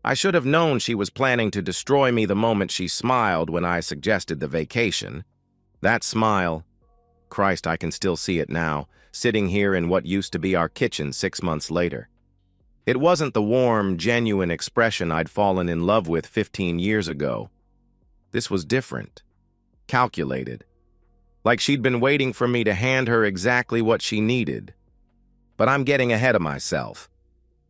I should have known she was planning to destroy me the moment she smiled when I suggested the vacation. That smile, Christ, I can still see it now, sitting here in what used to be our kitchen 6 months later. It wasn't the warm, genuine expression I'd fallen in love with 15 years ago. This was different, calculated, like she'd been waiting for me to hand her exactly what she needed. But I'm getting ahead of myself.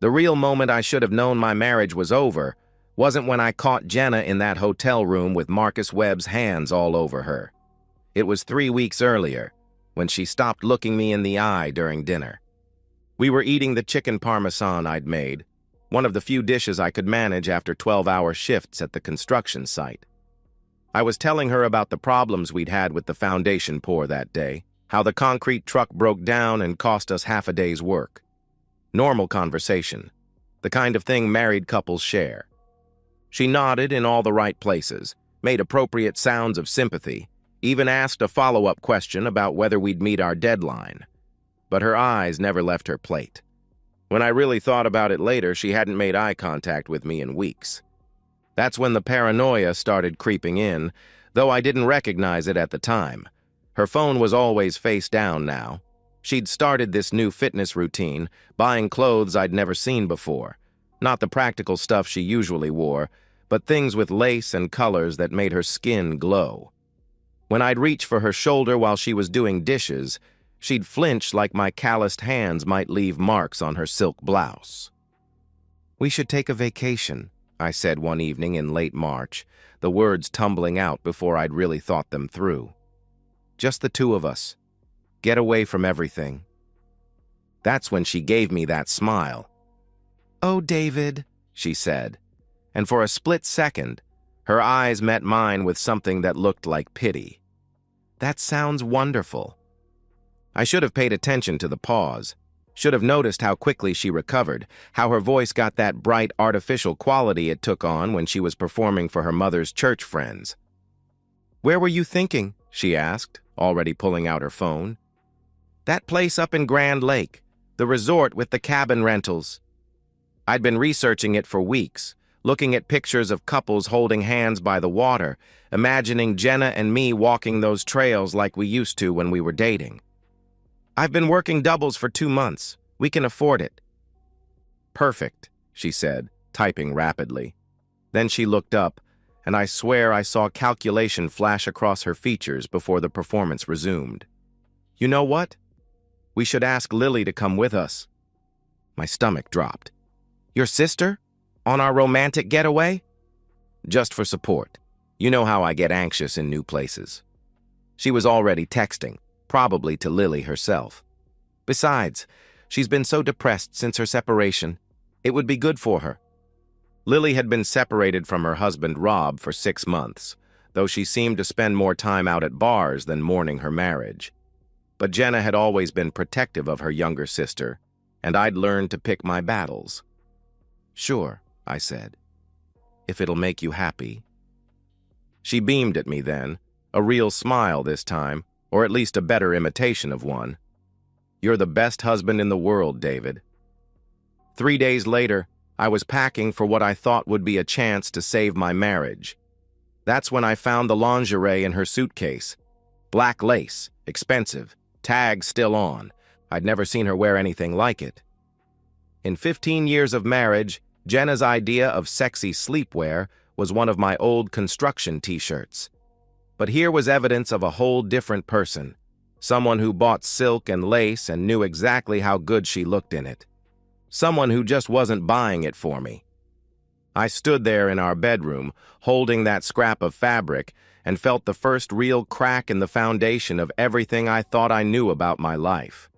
The real moment I should have known my marriage was over wasn't when I caught Jenna in that hotel room with Marcus Webb's hands all over her. It was 3 weeks earlier, when she stopped looking me in the eye during dinner. We were eating the chicken parmesan I'd made, one of the few dishes I could manage after 12-hour shifts at the construction site. I was telling her about the problems we'd had with the foundation pour that day, how the concrete truck broke down and cost us half a day's work. Normal conversation, the kind of thing married couples share. She nodded in all the right places, made appropriate sounds of sympathy, even asked a follow-up question about whether we'd meet our deadline. But her eyes never left her plate. When I really thought about it later, she hadn't made eye contact with me in weeks. That's when the paranoia started creeping in, though I didn't recognize it at the time. Her phone was always face down now. She'd started this new fitness routine, buying clothes I'd never seen before. Not the practical stuff she usually wore, but things with lace and colors that made her skin glow. When I'd reach for her shoulder while she was doing dishes, she'd flinch like my calloused hands might leave marks on her silk blouse. "We should take a vacation," I said one evening in late March, the words tumbling out before I'd really thought them through. "Just the two of us. Get away from everything." That's when she gave me that smile. "Oh, David," she said, and for a split second, her eyes met mine with something that looked like pity. "That sounds wonderful." I should have paid attention to the pause, should have noticed how quickly she recovered, how her voice got that bright, artificial quality it took on when she was performing for her mother's church friends. "Where were you thinking?" she asked, already pulling out her phone. "That place up in Grand Lake, the resort with the cabin rentals." I'd been researching it for weeks, looking at pictures of couples holding hands by the water, imagining Jenna and me walking those trails like we used to when we were dating. "I've been working doubles for 2 months. We can afford it." "Perfect," she said, typing rapidly. Then she looked up, and I swear I saw calculation flash across her features before the performance resumed. "You know what? We should ask Lily to come with us." My stomach dropped. "Your sister? On our romantic getaway?" "Just for support. You know how I get anxious in new places." She was already texting, probably to Lily herself. "Besides, she's been so depressed since her separation. It would be good for her." Lily had been separated from her husband Rob for 6 months, though she seemed to spend more time out at bars than mourning her marriage. But Jenna had always been protective of her younger sister, and I'd learned to pick my battles. "Sure," I said, "if it'll make you happy." She beamed at me then, a real smile this time, or at least a better imitation of one. "You're the best husband in the world, David." 3 days later, I was packing for what I thought would be a chance to save my marriage. That's when I found the lingerie in her suitcase. Black lace, expensive, tags still on. I'd never seen her wear anything like it. In 15 years of marriage, Jenna's idea of sexy sleepwear was one of my old construction t-shirts. But here was evidence of a whole different person, someone who bought silk and lace and knew exactly how good she looked in it. Someone who just wasn't buying it for me. I stood there in our bedroom, holding that scrap of fabric, and felt the first real crack in the foundation of everything I thought I knew about my life.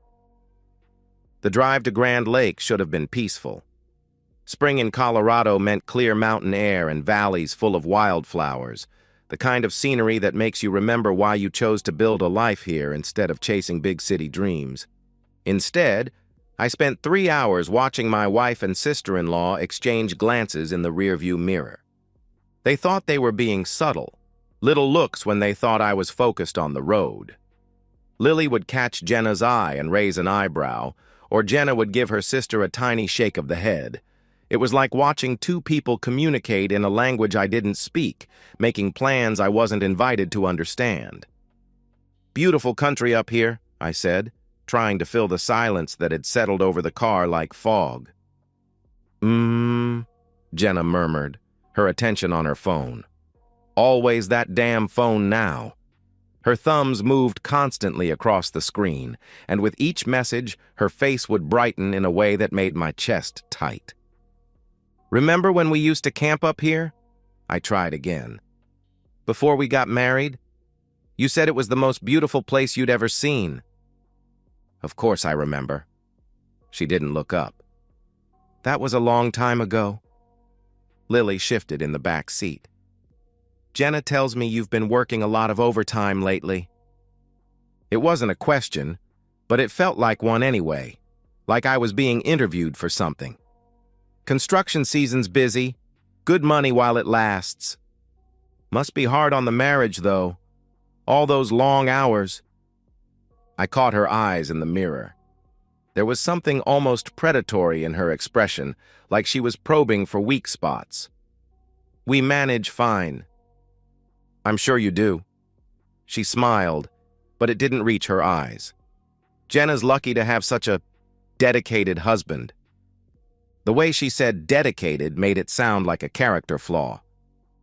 The drive to Grand Lake should have been peaceful. Spring in Colorado meant clear mountain air and valleys full of wildflowers, the kind of scenery that makes you remember why you chose to build a life here instead of chasing big city dreams. Instead, I spent 3 hours watching my wife and sister-in-law exchange glances in the rearview mirror. They thought they were being subtle, little looks when they thought I was focused on the road. Lily would catch Jenna's eye and raise an eyebrow, or Jenna would give her sister a tiny shake of the head. It was like watching two people communicate in a language I didn't speak, making plans I wasn't invited to understand. "Beautiful country up here," I said, trying to fill the silence that had settled over the car like fog. Jenna murmured, her attention on her phone. Always that damn phone now. Her thumbs moved constantly across the screen, and with each message, her face would brighten in a way that made my chest tight. "Remember when we used to camp up here?" I tried again. "Before we got married? You said it was the most beautiful place you'd ever seen." "Of course I remember." She didn't look up. "That was a long time ago." Lily shifted in the back seat. "Jenna tells me you've been working a lot of overtime lately." It wasn't a question, but it felt like one anyway, like I was being interviewed for something. "Construction season's busy, good money while it lasts." "Must be hard on the marriage, though. All those long hours." I caught her eyes in the mirror. There was something almost predatory in her expression, like she was probing for weak spots. "We manage fine." "I'm sure you do." She smiled, but it didn't reach her eyes. "Jenna's lucky to have such a dedicated husband." The way she said dedicated made it sound like a character flaw.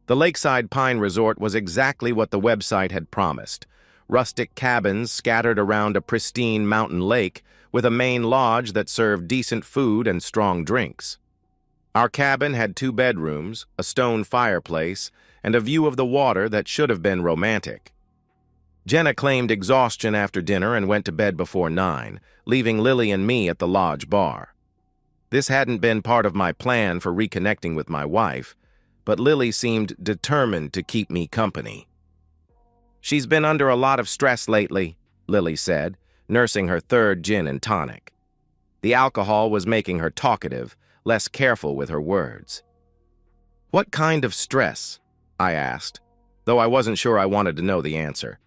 The Lakeside Pine Resort was exactly what the website had promised. Rustic cabins scattered around a pristine mountain lake with a main lodge that served decent food and strong drinks. Our cabin had 2 bedrooms, a stone fireplace, and a view of the water that should have been romantic. Jenna claimed exhaustion after dinner and went to bed before 9, leaving Lily and me at the lodge bar. This hadn't been part of my plan for reconnecting with my wife, but Lily seemed determined to keep me company. "She's been under a lot of stress lately," Lily said, nursing her 3rd gin and tonic. The alcohol was making her talkative, less careful with her words. "What kind of stress?" I asked, though I wasn't sure I wanted to know the answer.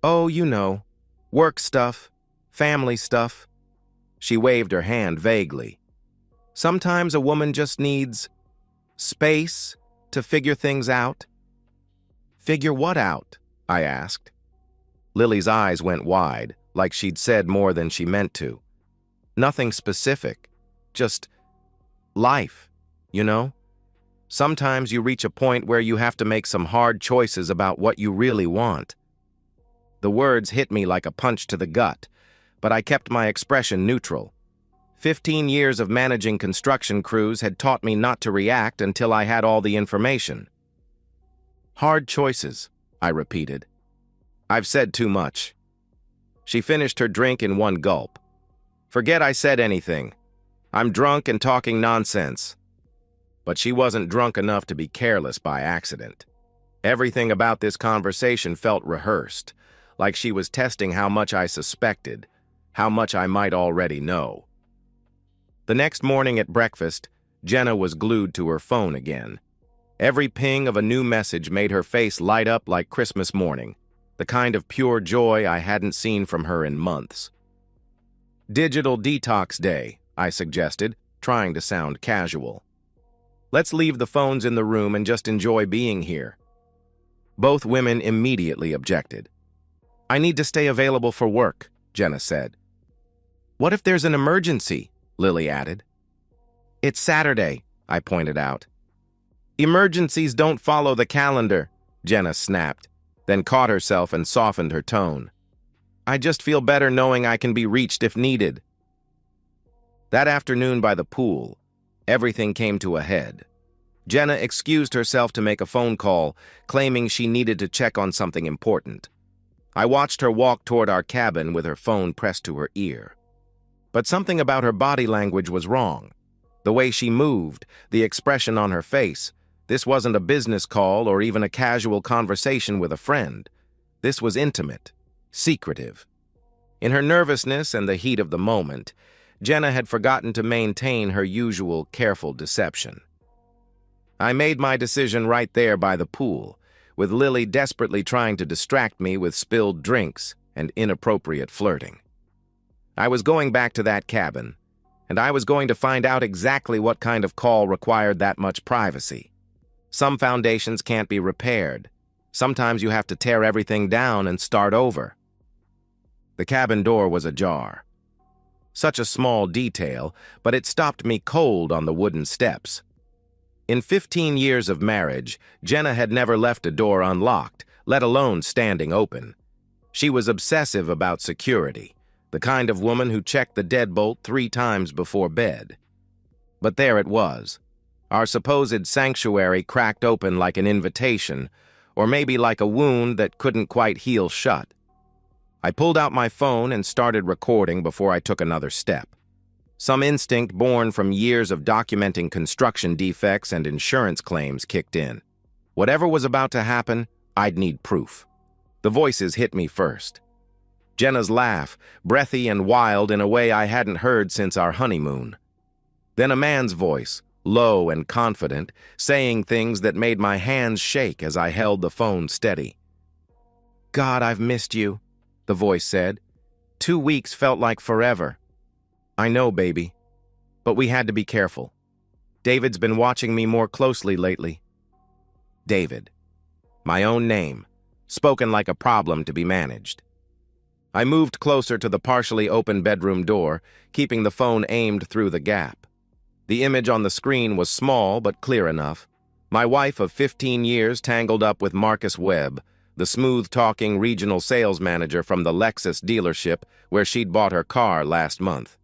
"Oh, you know, work stuff, family stuff." She waved her hand vaguely. "Sometimes a woman just needs space to figure things out." "Figure what out?" I asked. Lily's eyes went wide, like she'd said more than she meant to. "Nothing specific, just life, you know? Sometimes you reach a point where you have to make some hard choices about what you really want." The words hit me like a punch to the gut, but I kept my expression neutral. 15 years of managing construction crews had taught me not to react until I had all the information. "Hard choices," I repeated. "I've said too much." She finished her drink in one gulp. "Forget I said anything. I'm drunk and talking nonsense." But she wasn't drunk enough to be careless by accident. Everything about this conversation felt rehearsed, like she was testing how much I suspected, how much I might already know. The next morning at breakfast, Jenna was glued to her phone again. Every ping of a new message made her face light up like Christmas morning, the kind of pure joy I hadn't seen from her in months. "Digital detox day," I suggested, trying to sound casual. "Let's leave the phones in the room and just enjoy being here." Both women immediately objected. "I need to stay available for work," Jenna said. "What if there's an emergency?" Lily added. "It's Saturday," I pointed out. "Emergencies don't follow the calendar," Jenna snapped, then caught herself and softened her tone. "I just feel better knowing I can be reached if needed." That afternoon by the pool, everything came to a head. Jenna excused herself to make a phone call, claiming she needed to check on something important. I watched her walk toward our cabin with her phone pressed to her ear. But something about her body language was wrong. The way she moved, the expression on her face. This wasn't a business call or even a casual conversation with a friend. This was intimate, secretive. In her nervousness and the heat of the moment, Jenna had forgotten to maintain her usual careful deception. I made my decision right there by the pool, with Lily desperately trying to distract me with spilled drinks and inappropriate flirting. I was going back to that cabin, and I was going to find out exactly what kind of call required that much privacy. Some foundations can't be repaired. Sometimes you have to tear everything down and start over. The cabin door was ajar. Such a small detail, but it stopped me cold on the wooden steps. In 15 years of marriage, Jenna had never left a door unlocked, let alone standing open. She was obsessive about security, the kind of woman who checked the deadbolt 3 times before bed. But there it was. Our supposed sanctuary cracked open like an invitation, or maybe like a wound that couldn't quite heal shut. I pulled out my phone and started recording before I took another step. Some instinct born from years of documenting construction defects and insurance claims kicked in. Whatever was about to happen, I'd need proof. The voices hit me first. Jenna's laugh, breathy and wild in a way I hadn't heard since our honeymoon. Then a man's voice, low and confident, saying things that made my hands shake as I held the phone steady. "God, I've missed you," the voice said. 2 weeks felt like forever. "I know, baby. But we had to be careful. David's been watching me more closely lately." David. My own name, spoken like a problem to be managed. I moved closer to the partially open bedroom door, keeping the phone aimed through the gap. The image on the screen was small but clear enough. My wife of 15 years tangled up with Marcus Webb, the smooth-talking regional sales manager from the Lexus dealership where she'd bought her car last month.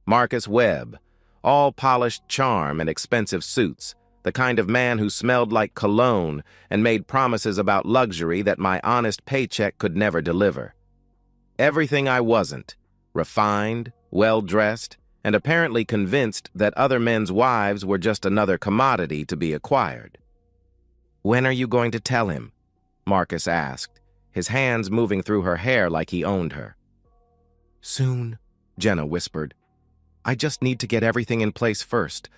Marcus Webb, all polished charm and expensive suits, the kind of man who smelled like cologne and made promises about luxury that my honest paycheck could never deliver. Everything I wasn't, refined, well-dressed, and apparently convinced that other men's wives were just another commodity to be acquired. "When are you going to tell him?" Marcus asked, his hands moving through her hair like he owned her. "Soon," Jenna whispered. "I just need to get everything in place first.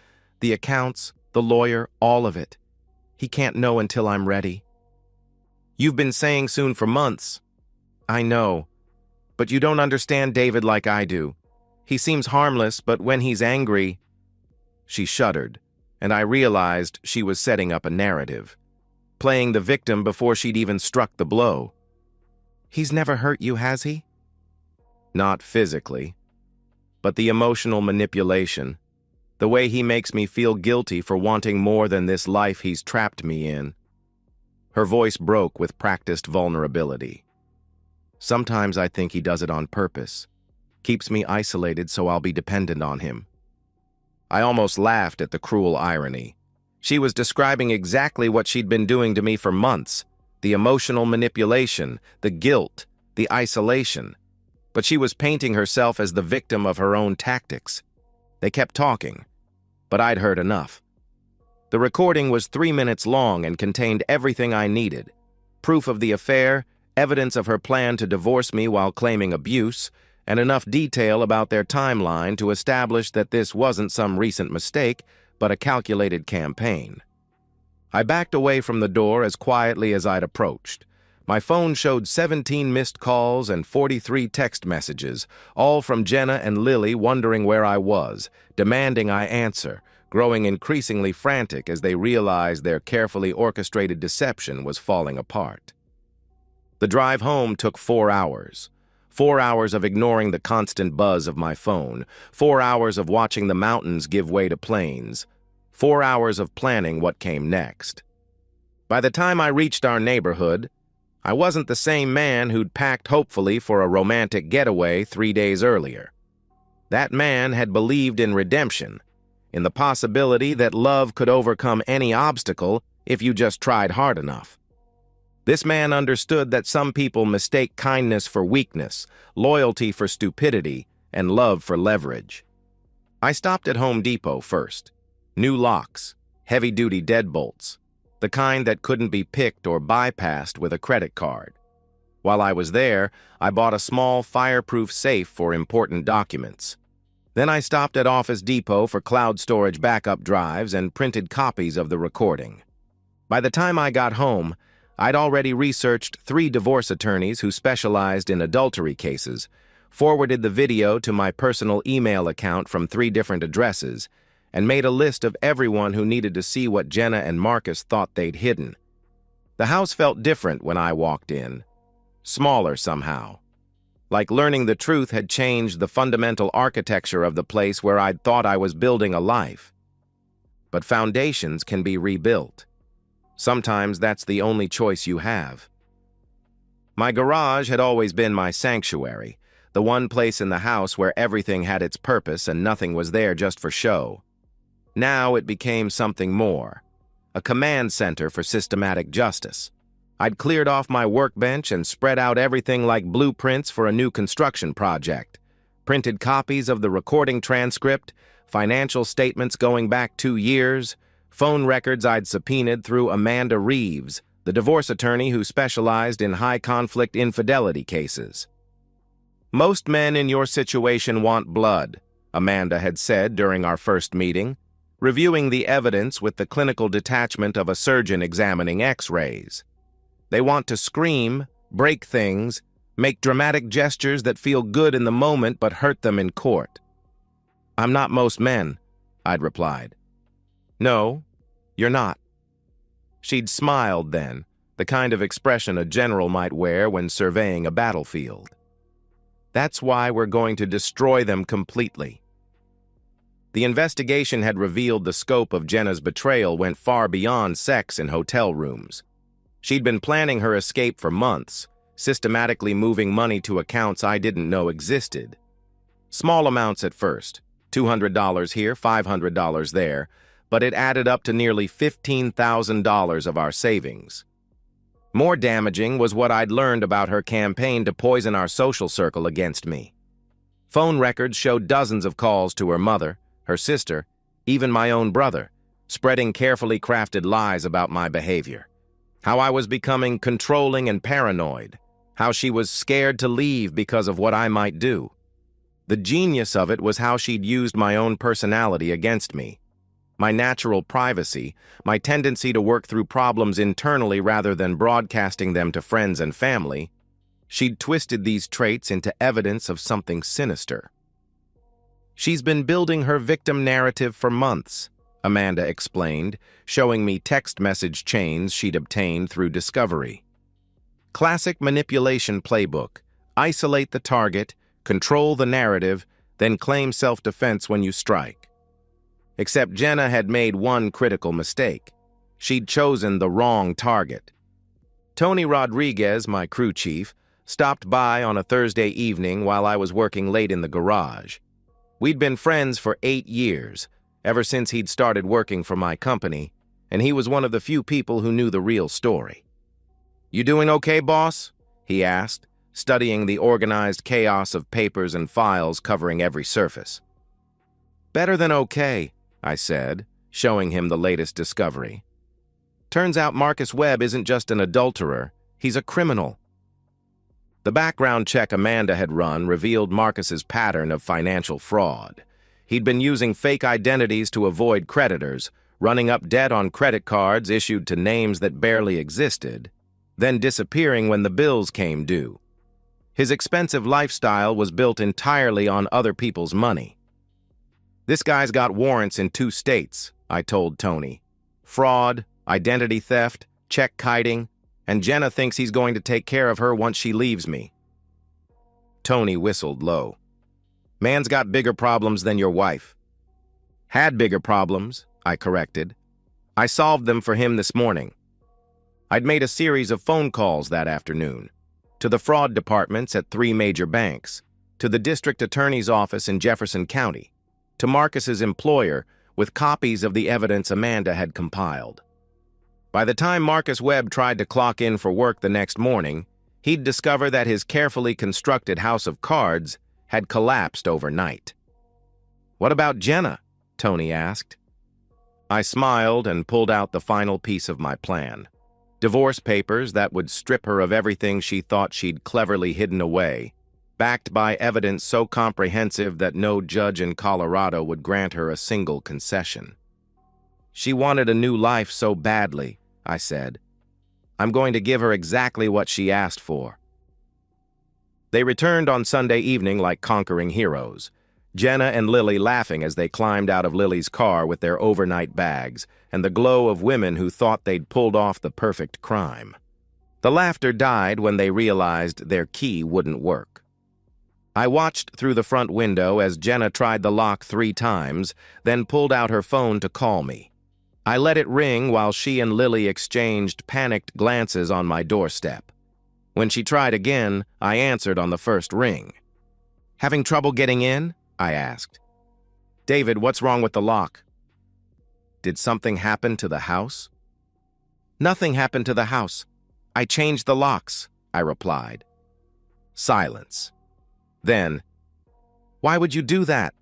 The accounts, the lawyer, all of it. He can't know until I'm ready." "You've been saying soon for months." "I know. But you don't understand David like I do. He seems harmless, but when he's angry..." She shuddered, and I realized she was setting up a narrative, playing the victim before she'd even struck the blow. "He's never hurt you, has he?" "Not physically. But the emotional manipulation, the way he makes me feel guilty for wanting more than this life he's trapped me in." Her voice broke with practiced vulnerability. "Sometimes I think he does it on purpose. Keeps me isolated so I'll be dependent on him." I almost laughed at the cruel irony. She was describing exactly what she'd been doing to me for months: the emotional manipulation, the guilt, the isolation. But she was painting herself as the victim of her own tactics. They kept talking, but I'd heard enough. The recording was 3 minutes long and contained everything I needed: proof of the affair, evidence of her plan to divorce me while claiming abuse, and enough detail about their timeline to establish that this wasn't some recent mistake, but a calculated campaign. I backed away from the door as quietly as I'd approached. My phone showed 17 missed calls and 43 text messages, all from Jenna and Lily wondering where I was, demanding I answer, growing increasingly frantic as they realized their carefully orchestrated deception was falling apart. The drive home took 4 hours. 4 hours of ignoring the constant buzz of my phone, 4 hours of watching the mountains give way to plains, 4 hours of planning what came next. By the time I reached our neighborhood, I wasn't the same man who'd packed hopefully for a romantic getaway 3 days earlier. That man had believed in redemption, in the possibility that love could overcome any obstacle if you just tried hard enough. This man understood that some people mistake kindness for weakness, loyalty for stupidity, and love for leverage. I stopped at Home Depot first. New locks, heavy-duty deadbolts, the kind that couldn't be picked or bypassed with a credit card. While I was there, I bought a small fireproof safe for important documents. Then I stopped at Office Depot for cloud storage backup drives and printed copies of the recording. By the time I got home, I'd already researched 3 divorce attorneys who specialized in adultery cases, forwarded the video to my personal email account from 3 different addresses, and made a list of everyone who needed to see what Jenna and Marcus thought they'd hidden. The house felt different when I walked in. Smaller somehow. Like learning the truth had changed the fundamental architecture of the place where I'd thought I was building a life. But foundations can be rebuilt. Sometimes that's the only choice you have. My garage had always been my sanctuary, the one place in the house where everything had its purpose and nothing was there just for show. Now it became something more, a command center for systematic justice. I'd cleared off my workbench and spread out everything like blueprints for a new construction project, printed copies of the recording transcript, financial statements going back 2 years, phone records I'd subpoenaed through Amanda Reeves, the divorce attorney who specialized in high-conflict infidelity cases. "Most men in your situation want blood," Amanda had said during our first meeting, reviewing the evidence with the clinical detachment of a surgeon examining X-rays. "They want to scream, break things, make dramatic gestures that feel good in the moment but hurt them in court." "I'm not most men," I'd replied. "No, you're not." She'd smiled then, the kind of expression a general might wear when surveying a battlefield. "That's why we're going to destroy them completely." The investigation had revealed the scope of Jenna's betrayal went far beyond sex in hotel rooms. She'd been planning her escape for months, systematically moving money to accounts I didn't know existed. Small amounts at first, $200 here, $500 there, but it added up to nearly $15,000 of our savings. More damaging was what I'd learned about her campaign to poison our social circle against me. Phone records showed dozens of calls to her mother, her sister, even my own brother, spreading carefully crafted lies about my behavior. How I was becoming controlling and paranoid. How she was scared to leave because of what I might do. The genius of it was how she'd used my own personality against me. My natural privacy, my tendency to work through problems internally rather than broadcasting them to friends and family. She'd twisted these traits into evidence of something sinister. "She's been building her victim narrative for months," Amanda explained, showing me text message chains she'd obtained through discovery. "Classic manipulation playbook. Isolate the target, control the narrative, then claim self-defense when you strike." Except Jenna had made one critical mistake. She'd chosen the wrong target. Tony Rodriguez, my crew chief, stopped by on a Thursday evening while I was working late in the garage. We'd been friends for 8 years, ever since he'd started working for my company, and he was one of the few people who knew the real story. "You doing okay, boss?" he asked, studying the organized chaos of papers and files covering every surface. "Better than okay," I said, showing him the latest discovery. "Turns out Marcus Webb isn't just an adulterer, he's a criminal." The background check Amanda had run revealed Marcus's pattern of financial fraud. He'd been using fake identities to avoid creditors, running up debt on credit cards issued to names that barely existed, then disappearing when the bills came due. His expensive lifestyle was built entirely on other people's money. "This guy's got warrants in 2 states, I told Tony. Fraud, identity theft, check kiting, and Jenna thinks he's going to take care of her once she leaves me." Tony whistled low. "Man's got bigger problems than your wife." "Had bigger problems," I corrected. "I solved them for him this morning." I'd made a series of phone calls that afternoon, to the fraud departments at 3 major banks, to the district attorney's office in Jefferson County, to Marcus's employer with copies of the evidence Amanda had compiled. By the time Marcus Webb tried to clock in for work the next morning, he'd discover that his carefully constructed house of cards had collapsed overnight. "What about Jenna?" Tony asked. I smiled and pulled out the final piece of my plan. Divorce papers that would strip her of everything she thought she'd cleverly hidden away, backed by evidence so comprehensive that no judge in Colorado would grant her a single concession. "She wanted a new life so badly," I said. "I'm going to give her exactly what she asked for." They returned on Sunday evening like conquering heroes. Jenna and Lily laughing as they climbed out of Lily's car with their overnight bags, and the glow of women who thought they'd pulled off the perfect crime. The laughter died when they realized their key wouldn't work. I watched through the front window as Jenna tried the lock 3 times, then pulled out her phone to call me. I let it ring while she and Lily exchanged panicked glances on my doorstep. When she tried again, I answered on the first ring. "Having trouble getting in?" I asked. "David, what's wrong with the lock?" "Did something happen to the house?" "Nothing happened to the house. I changed the locks," I replied. Silence. Then, "Why would you do that?"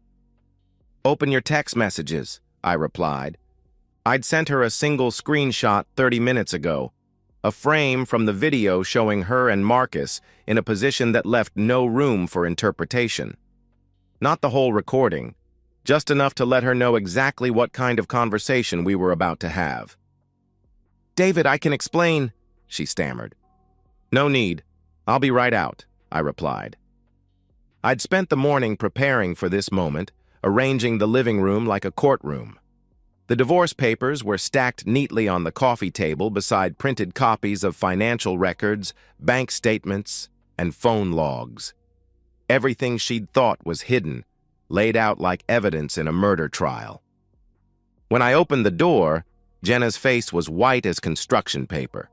"Open your text messages," I replied. I'd sent her a single screenshot 30 minutes ago, a frame from the video showing her and Marcus in a position that left no room for interpretation. Not the whole recording, just enough to let her know exactly what kind of conversation we were about to have. "David, I can explain," she stammered. "No need. I'll be right out," I replied. I'd spent the morning preparing for this moment, arranging the living room like a courtroom. The divorce papers were stacked neatly on the coffee table beside printed copies of financial records, bank statements, and phone logs. Everything she'd thought was hidden, laid out like evidence in a murder trial. When I opened the door, Jenna's face was white as construction paper.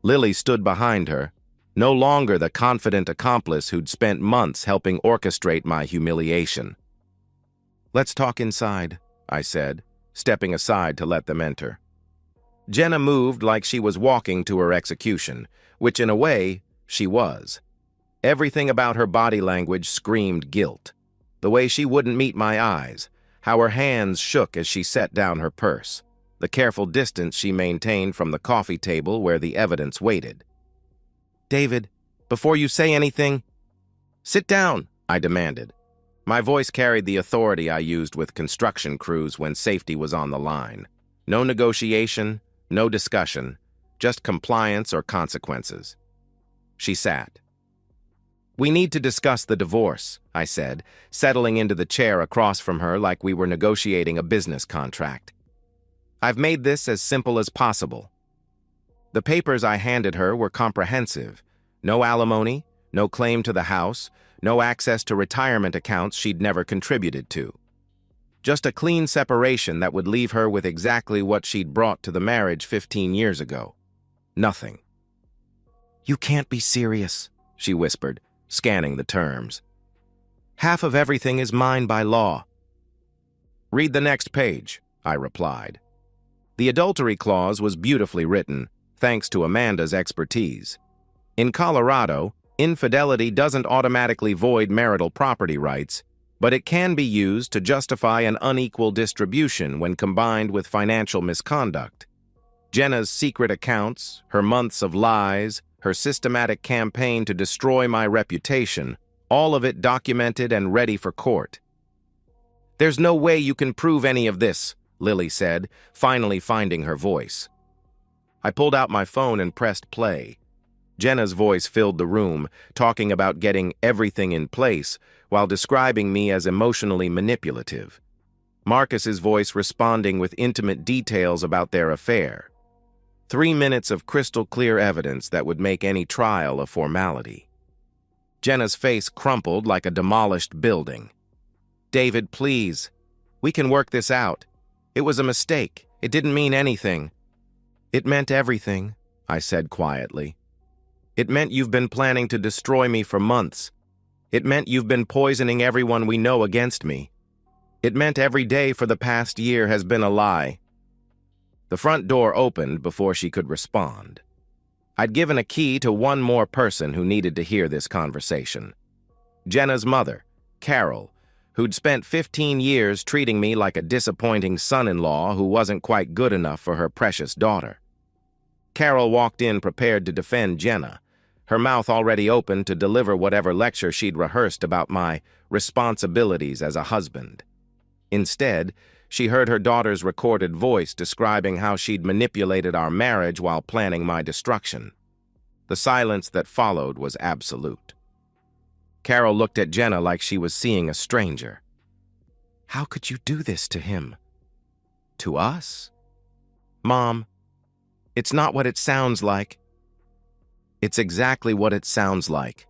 Lily stood behind her, no longer the confident accomplice who'd spent months helping orchestrate my humiliation. "Let's talk inside," I said, stepping aside to let them enter. Jenna moved like she was walking to her execution, which in a way, she was. Everything about her body language screamed guilt. The way she wouldn't meet my eyes, how her hands shook as she set down her purse, the careful distance she maintained from the coffee table where the evidence waited. "David, before you say anything—" "Sit down," I demanded. My voice carried the authority I used with construction crews when safety was on the line. No negotiation, no discussion, just compliance or consequences. She sat. "We need to discuss the divorce," I said, settling into the chair across from her like we were negotiating a business contract. "I've made this as simple as possible." The papers I handed her were comprehensive. No alimony, no claim to the house, no access to retirement accounts she'd never contributed to. Just a clean separation that would leave her with exactly what she'd brought to the marriage 15 years ago. Nothing. "You can't be serious," she whispered, scanning the terms. "Half of everything is mine by law." "Read the next page," I replied. The adultery clause was beautifully written, thanks to Amanda's expertise. In Colorado, infidelity doesn't automatically void marital property rights, but it can be used to justify an unequal distribution when combined with financial misconduct. Jenna's secret accounts, her months of lies, her systematic campaign to destroy my reputation, all of it documented and ready for court. "There's no way you can prove any of this," Lily said, finally finding her voice. I pulled out my phone and pressed play. Jenna's voice filled the room, talking about getting everything in place while describing me as emotionally manipulative. Marcus's voice responding with intimate details about their affair. 3 minutes of crystal-clear evidence that would make any trial a formality. Jenna's face crumpled like a demolished building. "David, please. We can work this out. It was a mistake. It didn't mean anything." "It meant everything," I said quietly. "It meant you've been planning to destroy me for months. It meant you've been poisoning everyone we know against me. It meant every day for the past year has been a lie." The front door opened before she could respond. I'd given a key to one more person who needed to hear this conversation. Jenna's mother, Carol, who'd spent 15 years treating me like a disappointing son-in-law who wasn't quite good enough for her precious daughter. Carol walked in prepared to defend Jenna, her mouth already open to deliver whatever lecture she'd rehearsed about my responsibilities as a husband. Instead, she heard her daughter's recorded voice describing how she'd manipulated our marriage while planning my destruction. The silence that followed was absolute. Carol looked at Jenna like she was seeing a stranger. How could you do this to him? To us? Mom, it's not what it sounds like. It's exactly what it sounds like.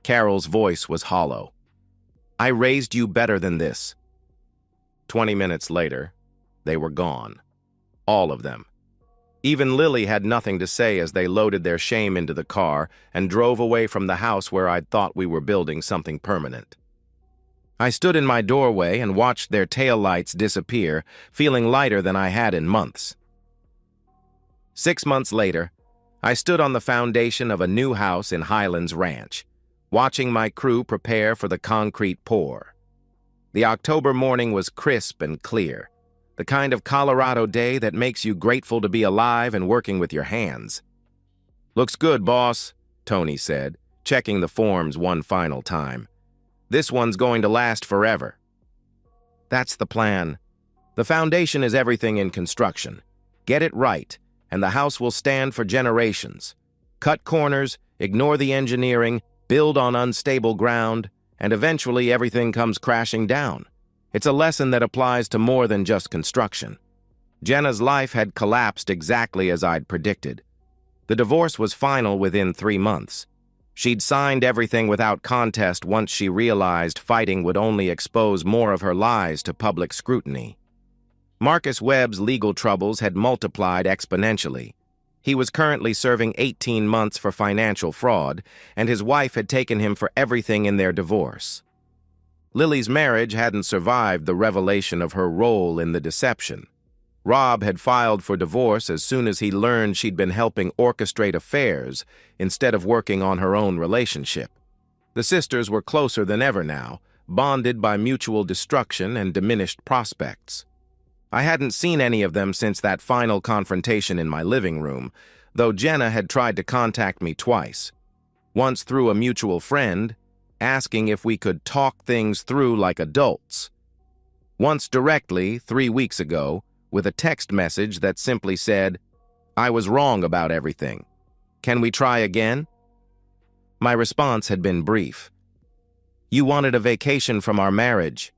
Carol's voice was hollow. I raised you better than this. 20 minutes later, they were gone. All of them. Even Lily had nothing to say as they loaded their shame into the car and drove away from the house where I'd thought we were building something permanent. I stood in my doorway and watched their taillights disappear, feeling lighter than I had in months. 6 months later, I stood on the foundation of a new house in Highlands Ranch, watching my crew prepare for the concrete pour. The October morning was crisp and clear, the kind of Colorado day that makes you grateful to be alive and working with your hands. Looks good, boss, Tony said, checking the forms one final time. This one's going to last forever. That's the plan. The foundation is everything in construction. Get it right, and the house will stand for generations. Cut corners, ignore the engineering, build on unstable ground, and eventually everything comes crashing down. It's a lesson that applies to more than just construction. Jenna's life had collapsed exactly as I'd predicted. The divorce was final within 3 months. She'd signed everything without contest once she realized fighting would only expose more of her lies to public scrutiny. Marcus Webb's legal troubles had multiplied exponentially. He was currently serving 18 months for financial fraud, and his wife had taken him for everything in their divorce. Lily's marriage hadn't survived the revelation of her role in the deception. Rob had filed for divorce as soon as he learned she'd been helping orchestrate affairs instead of working on her own relationship. The sisters were closer than ever now, bonded by mutual destruction and diminished prospects. I hadn't seen any of them since that final confrontation in my living room, though Jenna had tried to contact me twice. Once through a mutual friend, asking if we could talk things through like adults. Once directly, 3 weeks ago, with a text message that simply said, I was wrong about everything. Can we try again? My response had been brief. You wanted a vacation from our marriage.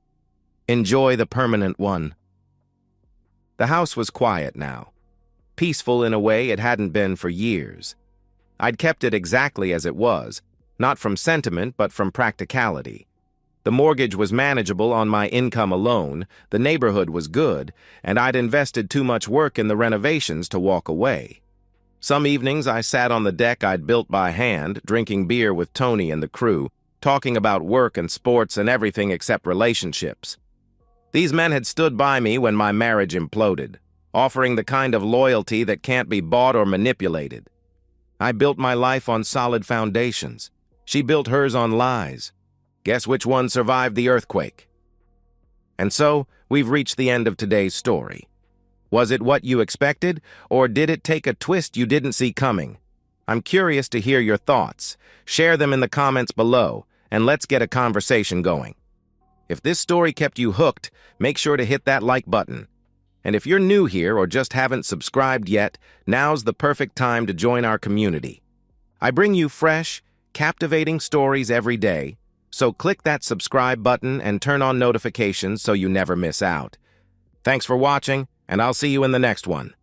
Enjoy the permanent one. The house was quiet now, peaceful in a way it hadn't been for years. I'd kept it exactly as it was, not from sentiment but from practicality. The mortgage was manageable on my income alone, the neighborhood was good, and I'd invested too much work in the renovations to walk away. Some evenings I sat on the deck I'd built by hand, drinking beer with Tony and the crew, talking about work and sports and everything except relationships. These men had stood by me when my marriage imploded, offering the kind of loyalty that can't be bought or manipulated. I built my life on solid foundations. She built hers on lies. Guess which one survived the earthquake? And so, we've reached the end of today's story. Was it what you expected, or did it take a twist you didn't see coming? I'm curious to hear your thoughts. Share them in the comments below, and let's get a conversation going. If this story kept you hooked, make sure to hit that like button. And if you're new here or just haven't subscribed yet, now's the perfect time to join our community. I bring you fresh, captivating stories every day, so click that subscribe button and turn on notifications so you never miss out. Thanks for watching, and I'll see you in the next one.